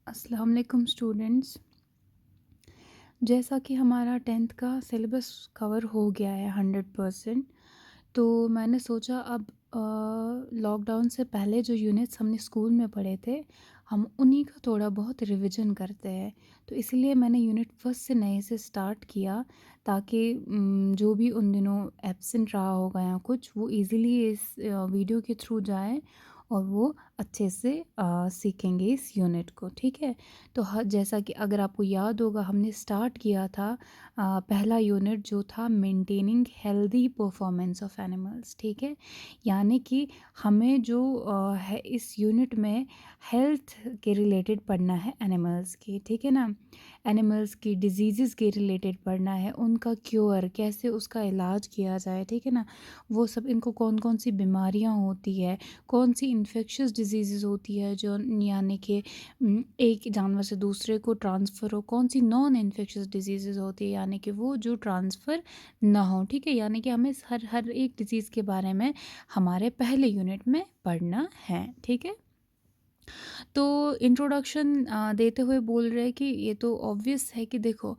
अस्सलाम वालेकुम स्टूडेंट्स। जैसा कि हमारा 10th का सिलेबस कवर हो गया है 100%। तो मैंने सोचा अब लॉकडाउन से पहले जो यूनिट्स हमने स्कूल में पढ़े थे हम उन्हीं का थोड़ा बहुत रिवीजन करते हैं। तो इसलिए मैंने यूनिट फर्स्ट से नए से स्टार्ट किया ताकि जो भी उन दिनों एब्सेंट रहा होगा या कुछ वो इजीली इस वीडियो के थ्रू जाए और वो अच्छे से सीखेंगे इस यूनिट को। ठीक है। तो जैसा कि अगर आपको याद होगा हमने स्टार्ट किया था पहला यूनिट जो था maintaining healthy performance of animals. ठीक है। यानी कि हमें जो है इस यूनिट में हेल्थ के रिलेटेड पढ़ना है एनिमल्स की। ठीक है ना। एनिमल्स की डिजीज़ के रिलेटेड पढ़ना है, उनका क्योर कैसे उसका इलाज किया जाए। ठीक है ना। वो सब इनको कौन कौन सी बीमारियां होती है, कौन सी इन्फेक्शियस डिजीज़ होती है जो यानी कि एक जानवर से दूसरे को ट्रांसफ़र हो, कौन सी नॉन इन्फेक्शियस डिजीज़ होती है यानी कि वो जो ट्रांसफ़र ना हो। ठीक है। यानी कि हमें हर हर एक डिजीज़ के बारे में हमारे पहले यूनिट में पढ़ना है। ठीक है। तो इंट्रोडक्शन देते हुए बोल रहे हैं कि ये तो ऑब्वियस है कि देखो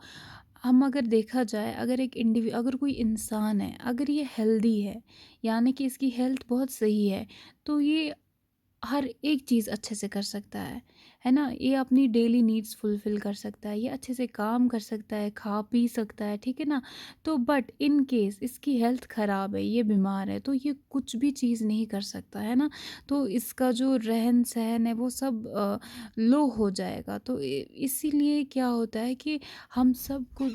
हम अगर देखा जाए अगर कोई इंसान है अगर ये हेल्दी है यानी कि इसकी हेल्थ बहुत सही है तो ये हर एक चीज़ अच्छे से कर सकता है ना। ये अपनी डेली नीड्स फुलफ़िल कर सकता है, ये अच्छे से काम कर सकता है, खा पी सकता है। ठीक है ना। तो बट इन केस इसकी हेल्थ ख़राब है, ये बीमार है तो ये कुछ भी चीज़ नहीं कर सकता है ना। तो इसका जो रहन सहन है वो सब लो हो जाएगा। तो इसीलिए क्या होता है कि हम सबको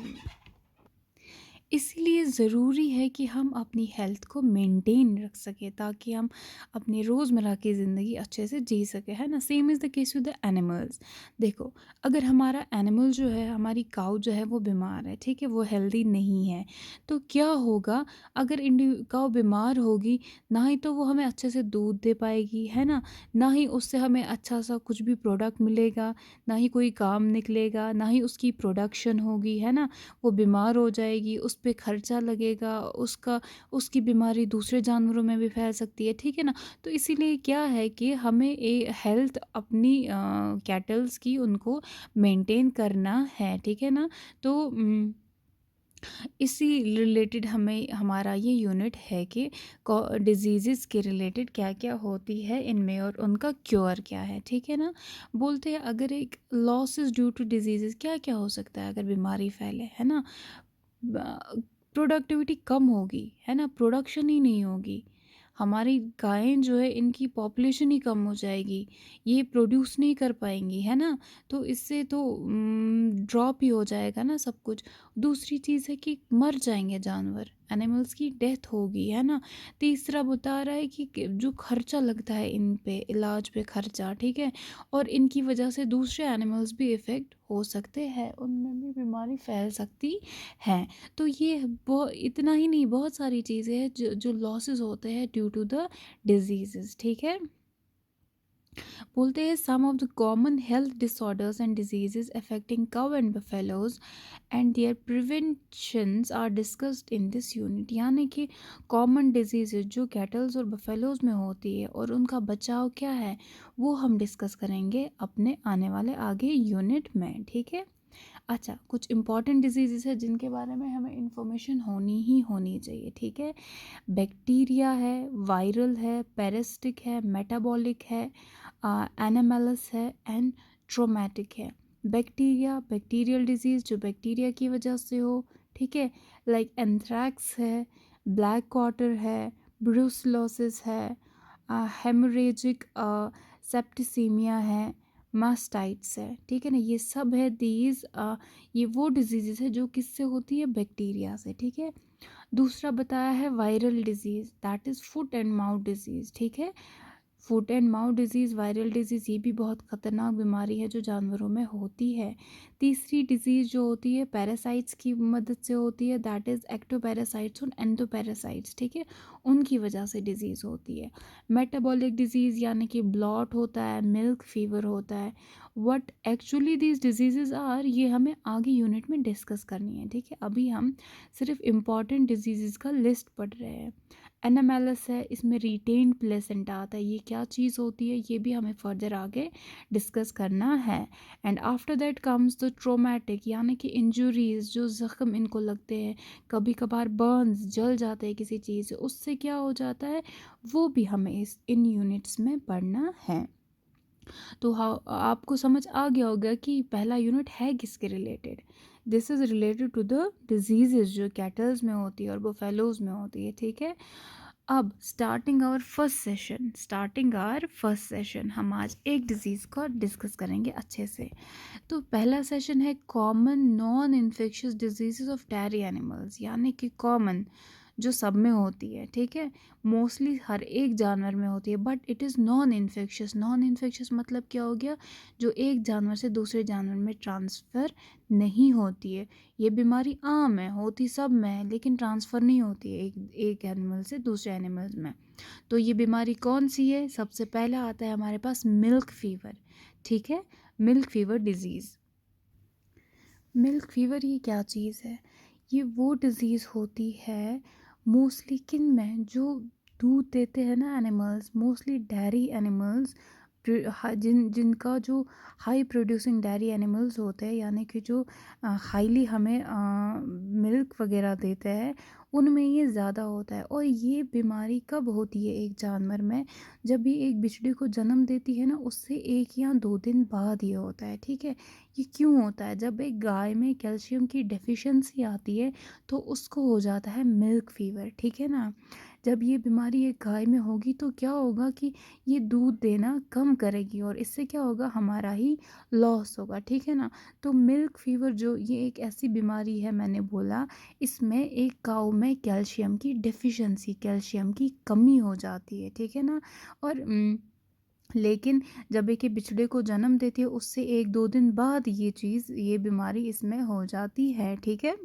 इसलिए ज़रूरी है कि हम अपनी हेल्थ को मेंटेन रख सकें ताकि हम अपनी रोज़मर्रा की ज़िंदगी अच्छे से जी सकें, है ना। Same is the case with the animals. देखो अगर हमारा एनिमल जो है हमारी काऊ जो है वो बीमार है, ठीक है, वो हेल्दी नहीं है, तो क्या होगा अगर काऊ बीमार होगी ना ही तो वो हमें अच्छे से दूध दे पाएगी, है ना, ना ही उससे हमें अच्छा सा कुछ भी प्रोडक्ट मिलेगा, ना ही कोई काम निकलेगा, ना ही उसकी प्रोडक्शन होगी, है ना। वो बीमार हो जाएगी, उस पे खर्चा लगेगा, उसकी बीमारी दूसरे जानवरों में भी फैल सकती है। ठीक है ना। तो इसीलिए क्या है कि हमें हेल्थ अपनी कैटल्स की उनको मेंटेन करना है। ठीक है ना। तो इसी रिलेटेड हमें हमारा ये यूनिट है कि डिजीज़ के रिलेटेड क्या क्या होती है इनमें और उनका क्योर क्या है। ठीक है ना। बोलते हैं अगर एक लॉसेस ड्यू टू डिजीज़ क्या क्या हो सकता है अगर बीमारी फैले, है ना। प्रोडक्टिविटी कम होगी, है ना, प्रोडक्शन ही नहीं होगी, हमारी गायें जो है इनकी पॉपुलेशन ही कम हो जाएगी, ये प्रोड्यूस नहीं कर पाएंगी, है ना। तो इससे तो ड्रॉप ही हो जाएगा ना सब कुछ। दूसरी चीज़ है कि मर जाएंगे जानवर, एनिमल्स की डेथ होगी, है ना। तीसरा बता रहा है कि जो खर्चा लगता है इन पे, इलाज पे खर्चा, ठीक है, और इनकी वजह से दूसरे एनिमल्स भी इफ़ेक्ट हो सकते हैं, उनमें भी बीमारी फैल सकती है। तो ये इतना ही नहीं, बहुत सारी चीज़ें हैं जो लॉसेस होते हैं ड्यू टू द डिजीज़। ठीक है। बोलते हैं some of the common health disorders and diseases affecting cow and buffaloes and their preventions are discussed in this unit. यानी कि कॉमन डिजीजेज जो कैटल्स और बफेलोज में होती है और उनका बचाव क्या है वो हम डिस्कस करेंगे अपने आने वाले आगे यूनिट में। ठीक है। अच्छा, कुछ इंपॉर्टेंट डिजीज़ है जिनके बारे में हमें इंफॉर्मेशन होनी ही होनी चाहिए। ठीक है। बैक्टीरिया है, वायरल है, पैरासिटिक है, मेटाबॉलिक है, एनामेलस है एंड ट्रोमेटिक है। बैक्टीरिया, बैक्टीरियल डिजीज़ जो बैक्टीरिया की वजह से हो, ठीक है, लाइक एंथ्रैक्स है, ब्लैक क्वार्टर है, ब्रूसलोसिस है, हेमोरेजिक सेप्टिसीमिया है, मास्टाइट्स है। ठीक है ना। ये सब है ये वो डिजीज़ है जो किससे होती है, बैक्टीरिया से। ठीक है। दूसरा बताया है viral disease, that is foot and mouth disease. ठीक है। Foot and mouth disease, viral disease, ये भी बहुत ख़तरनाक बीमारी है जो जानवरों में होती है। तीसरी डिजीज़ जो होती है पैरासाइट्स की मदद से होती है, दैट इज़ एक्टोपैरासाइट्स और एंडोपैरासाइट्स। ठीक है। उनकी वजह से डिजीज़ होती है। मेटाबॉलिक डिजीज़ यानी कि ब्लॉट होता है, मिल्क फीवर होता है। What actually these disease are, ये हमें आगे यूनिट में डिस्कस करनी है। ठीक है। अभी हम सिर्फ इम्पॉर्टेंट डिजीज़ का लिस्ट पढ़ रहे हैं। एनामेलस है, इसमें रिटेन्ड प्लेसेंटा आता है। ये क्या चीज़ होती है ये भी हमें फर्दर आगे डिस्कस करना है। And after that comes the traumatic, यानी कि इंजरीज, जो ज़ख्म इनको लगते हैं, कभी कभार बर्न्स, जल जाते हैं किसी चीज़ से, उससे क्या हो जाता है वो भी हमें इन यूनिट्स में पढ़ना है। तो आपको समझ आ गया होगा कि पहला यूनिट है किसके related. This is related to the disease जो कैटल्स में होती है और बुफेलोज में होती है, ठीक है। अब स्टार्टिंग आवर फर्स्ट सेशन हम आज एक डिजीज़ को डिस्कस करेंगे अच्छे से। तो पहला सेशन है common noun infectious disease of dairy animals, यानी कि कॉमन जो सब में होती है, ठीक है, मोस्टली हर एक जानवर में होती है, but it is non infectious. Non infectious मतलब क्या हो गया, जो एक जानवर से दूसरे जानवर में ट्रांसफ़र नहीं होती है। ये बीमारी आम है, होती सब में है, लेकिन ट्रांसफ़र नहीं होती है एक एनिमल से दूसरे एनिमल्स में। तो ये बीमारी कौन सी है, सबसे पहला आता है हमारे पास मिल्क फीवर, ठीक है, milk fever disease. Milk fever ये क्या चीज़ है, ये वो डिज़ीज़ होती है मोस्टली किन में, जो दूध देते हैं ना एनिमल्स, मोस्टली डेयरी एनिमल्स, जिनका जो हाई प्रोड्यूसिंग डेयरी एनिमल्स होते हैं, यानी कि जो हाईली हमें मिल्क वगैरह देते हैं, उनमें ये ज़्यादा होता है। और ये बीमारी कब होती है एक जानवर में, जब भी एक बिचड़ी को जन्म देती है ना, उससे 1 या 2 दिन बाद ये होता है, ठीक है। ये क्यों होता है, जब एक गाय में कैल्शियम की डेफिशिएंसी आती है तो उसको हो जाता है मिल्क फीवर, ठीक है ना। जब ये बीमारी एक गाय में होगी तो क्या होगा कि ये दूध देना कम करेगी और इससे क्या होगा, हमारा ही लॉस होगा, ठीक है ना। तो मिल्क फीवर जो ये एक ऐसी बीमारी है, मैंने बोला इसमें एक काऊ में कैल्शियम की डेफिशिएंसी, कैल्शियम की कमी हो जाती है, ठीक है ना। और लेकिन जब एक ये बिछड़े को जन्म देती है उससे 1-2 दिन बाद ये बीमारी इसमें हो जाती है, ठीक है।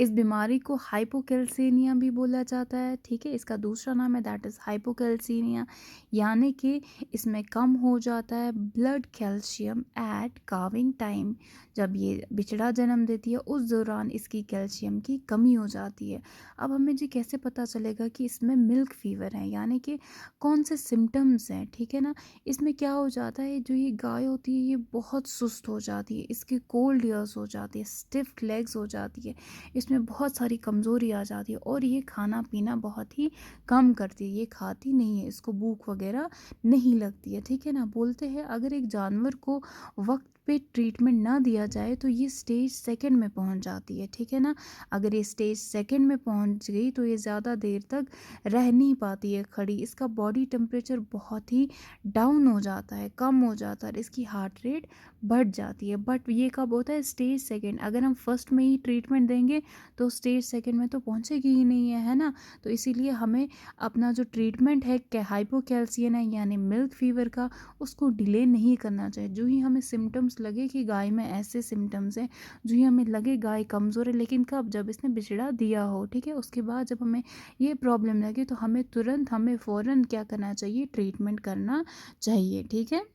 इस बीमारी को हाइपोकैल्सीनिया भी बोला जाता है, ठीक है। इसका दूसरा नाम है दैट इज़ हाइपोकैल्सीनिया, यानी कि इसमें कम हो जाता है blood calcium at calving time. जब ये बिचड़ा जन्म देती है उस दौरान इसकी कैल्शियम की कमी हो जाती है। अब हमें जी कैसे पता चलेगा कि इसमें मिल्क फीवर है, यानी कि कौन से सिम्टम्स हैं, ठीक है ना। इसमें क्या हो जाता है, जो ये गाय होती है ये बहुत सुस्त हो जाती है, इसकी कोल्ड ईयर्स हो जाती है, स्टिफ लेग्स हो जाती है, इसमें बहुत सारी कमज़ोरी आ जाती है और ये खाना पीना बहुत ही कम करती है, ये खाती नहीं है, इसको भूख वगैरह नहीं लगती है, ठीक है ना। बोलते हैं अगर एक जानवर को वक्त पे ट्रीटमेंट ना दिया जाए तो ये स्टेज सेकंड में पहुंच जाती है, ठीक है ना। अगर ये स्टेज सेकंड में पहुंच गई तो ये ज़्यादा देर तक रह नहीं पाती है खड़ी, इसका बॉडी टेम्परेचर बहुत ही डाउन हो जाता है, कम हो जाता है, इसकी हार्ट रेट बढ़ जाती है। बट ये कब होता है, स्टेज सेकंड। अगर हम फर्स्ट में ही ट्रीटमेंट देंगे तो स्टेज सेकंड में तो पहुंचेगी ही नहीं है ना। तो इसीलिए हमें अपना जो ट्रीटमेंट है हाइपोकैल्सियन है यानी मिल्क फीवर का, उसको डिले नहीं करना चाहिए। जो ही हमें सिम्टम्स लगे कि गाय में ऐसे सिम्टम्स हैं, जो ही हमें लगे गाय कमज़ोर है, लेकिन कब, जब इसने बिछड़ा दिया हो, ठीक है, उसके बाद जब हमें ये प्रॉब्लम लगे तो हमें फ़ौरन क्या करना चाहिए, ट्रीटमेंट करना चाहिए, ठीक है।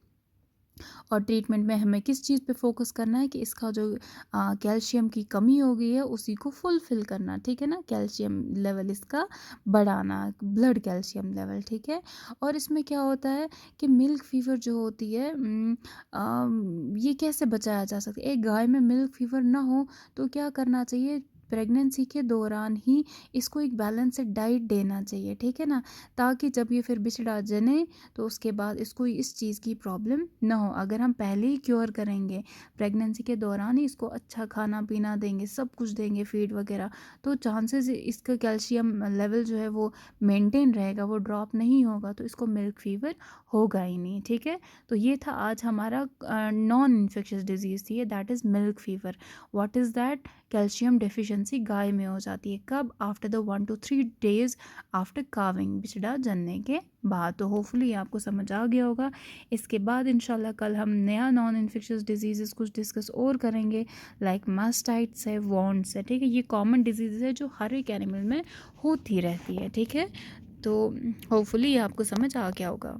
और ट्रीटमेंट में हमें किस चीज़ पे फोकस करना है कि इसका जो कैल्शियम की कमी हो गई है उसी को फुलफ़िल करना, ठीक है ना। कैल्शियम लेवल इसका बढ़ाना, ब्लड कैल्शियम लेवल, ठीक है। और इसमें क्या होता है कि मिल्क फीवर जो होती है ये कैसे बचाया जा सकता है। एक गाय में मिल्क फीवर ना हो तो क्या करना चाहिए, प्रेगनेंसी के दौरान ही इसको एक बैलेंस्ड डाइट देना चाहिए, ठीक है ना, ताकि जब ये फिर बिछड़ा जने तो उसके बाद इसको इस चीज़ की प्रॉब्लम ना हो। अगर हम पहले ही क्योर करेंगे, प्रेगनेंसी के दौरान ही इसको अच्छा खाना पीना देंगे, सब कुछ देंगे, फीड वगैरह, तो चांसेस इसका कैल्शियम लेवल जो है वो मेंटेन रहेगा, वो ड्रॉप नहीं होगा, तो इसको मिल्क फीवर होगा ही नहीं, ठीक है। तो ये था आज हमारा नॉन इन्फेक्शियस डिजीज़ थी, that is milk fever. What is that, calcium deficiency गाय में हो जाती है, कब, after the 1 to 3 days after calving, बिछड़ा जनने के बाद। तो होपफुली आपको समझ आ गया होगा। इसके बाद इंशाल्लाह कल हम नया नॉन इन्फेक्शियस डिजीज़ कुछ डिस्कस और करेंगे, लाइक मास्टाइट्स है, वॉन्ड्स है, ठीक है। ये कॉमन डिजीज़ है जो हर एक एनिमल में होती रहती है, ठीक है। तो होपफुली आपको समझ आ गया होगा।